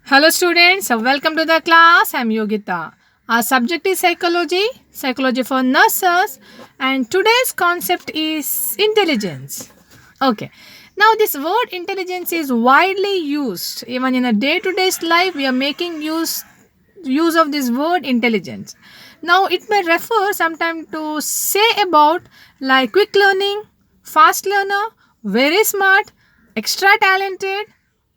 Hello students, welcome to the class. I'm Yogita. Our subject is psychology for nurses, and today's concept is intelligence. Okay. Now this word intelligence is widely used. Even in a day-to-day life, we are making use of this word intelligence. Now it may refer sometime to say about like quick learning, fast learner, very smart, extra talented,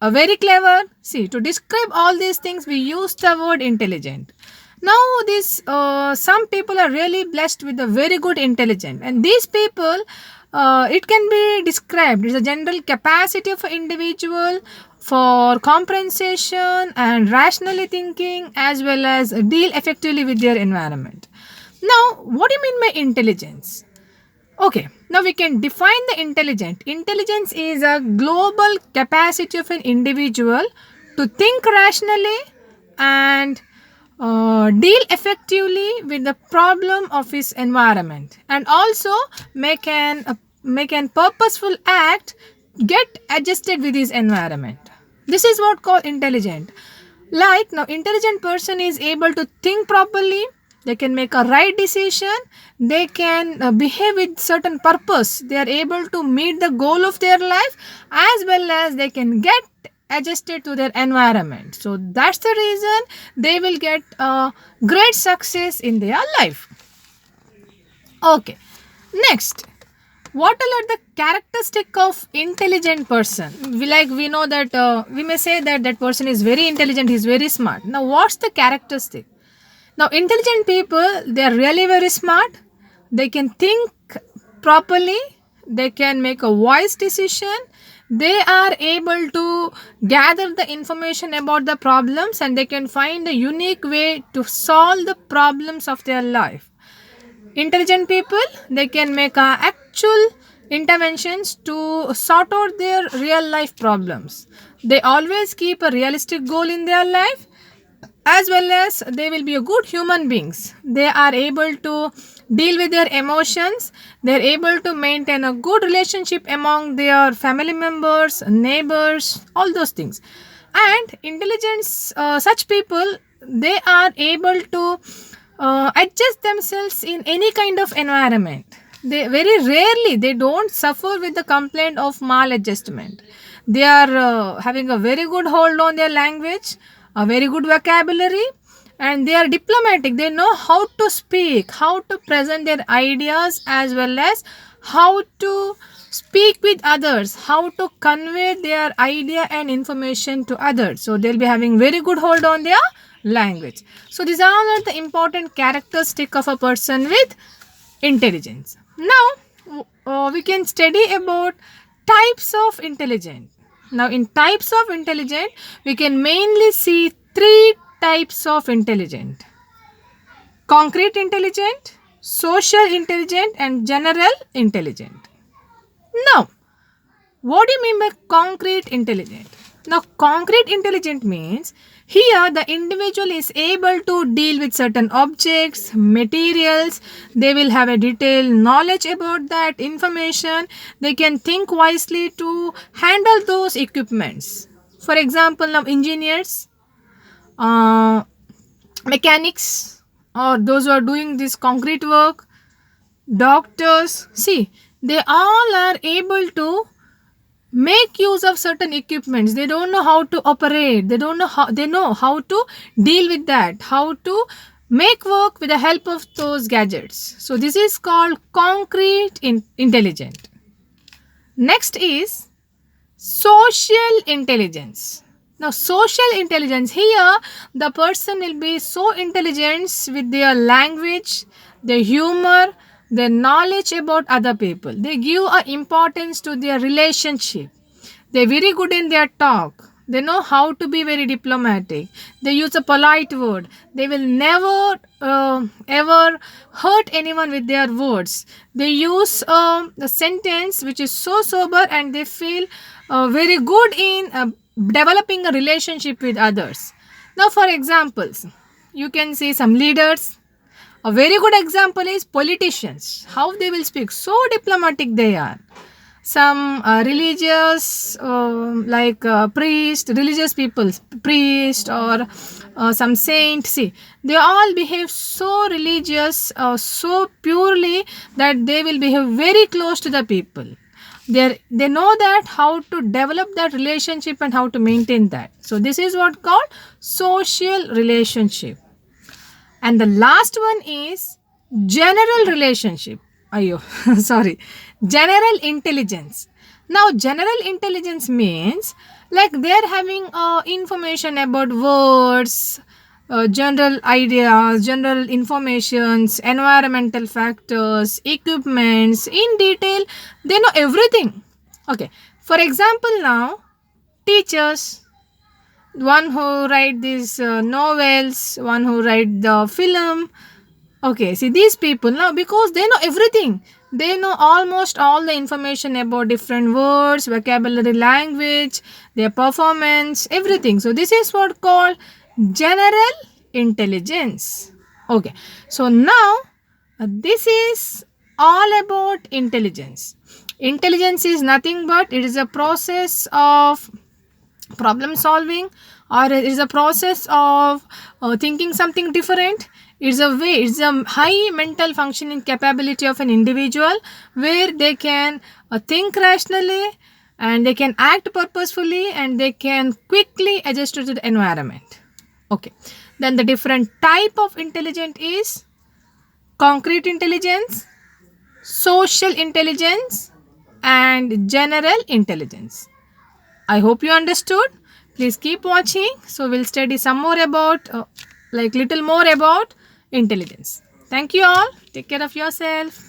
very clever. See, to describe all these things, we use the word intelligent. Now, this some people are really blessed with a very good intelligence, and these people, it can be described as a general capacity of an individual for comprehension and rationally thinking, as well as deal effectively with their environment. Now, what do you mean by intelligence? Okay, now we can define the intelligent. Intelligence is a global capacity of an individual to think rationally and deal effectively with the problem of his environment, and also make an purposeful act get adjusted with his environment. This is what called intelligent. Like now, intelligent person is able to think properly. They can make a right decision. They can behave with certain purpose. They are able to meet the goal of their life, as well as they can get adjusted to their environment. So that's the reason they will get a great success in their life. Okay. Next, what are the characteristic of intelligent person? We know that we may say that that person is very intelligent, he's very smart. Now what's the characteristic? Now intelligent people, they are really very smart. They can think properly. They can make a wise decision. They are able to gather the information about the problems, and they can find a unique way to solve the problems of their life. Intelligent people, they can make actual interventions to sort out their real life problems. They always keep a realistic goal in their life, as well as they will be a good human beings. They are able to deal with their emotions. They're able to maintain a good relationship among their family members, neighbors, all those things. And intelligence, such people, they are able to adjust themselves in any kind of environment. They very rarely, they don't suffer with the complaint of maladjustment. They are having a very good hold on their language, a very good vocabulary, and they are diplomatic. They know how to speak, how to present their ideas, as well as how to speak with others, how to convey their idea and information to others. So they'll be having very good hold on their language. So these are all the important characteristic of a person with intelligence. Now we can study about types of intelligence. Now in types of intelligence, we can mainly see three types of intelligent: concrete intelligent, social intelligent, and general intelligent. Now, what do you mean by concrete intelligent? Now, concrete intelligent means here the individual is able to deal with certain objects, materials. They will have a detailed knowledge about that information. They can think wisely to handle those equipments. For example, now engineers, uh, mechanics, or those who are doing this concrete work, doctors, see, they all are able to make use of certain equipments. They don't know how to operate. They know how to deal with that, how to make work with the help of those gadgets. So this is called concrete intelligent. Next is social intelligence. Now social intelligence, here the person will be so intelligent with their language, their humor, their knowledge about other people. They give a importance to their relationship. They're very good in their talk. They know how to be very diplomatic. They use a polite word. They will never ever hurt anyone with their words. They use a sentence which is so sober, and they feel very good in developing a relationship with others. Now, for examples, you can see some leaders. A very good example is politicians. How they will speak, so diplomatic they are. some religious religious people, priest or some saint. See, they all behave so religious, so purely, that they will behave very close to the people. They know that how to develop that relationship and how to maintain that. So this is what called social relationship. And the last one is general relationship. Ayo, sorry. General intelligence. Now, general intelligence means like they're having information about words, general ideas, general informations, environmental factors, equipments in detail. They know everything. Okay. For example, now teachers, one who write these novels, one who write the film. Okay, see these people now, because they know everything. They know almost all the information about different words, vocabulary, language, their performance, everything. So this is what called general intelligence. Okay, so now this is all about intelligence. Intelligence is nothing but it is a process of problem solving, or it is a process of thinking something different. It's a high mental functioning capability of an individual, where they can think rationally, and they can act purposefully, and they can quickly adjust to the environment. Okay, then the different type of intelligence is concrete intelligence, social intelligence, and general intelligence. I hope you understood. Please keep watching. So we'll study some more about, little more about intelligence. Thank you all. Take care of yourself.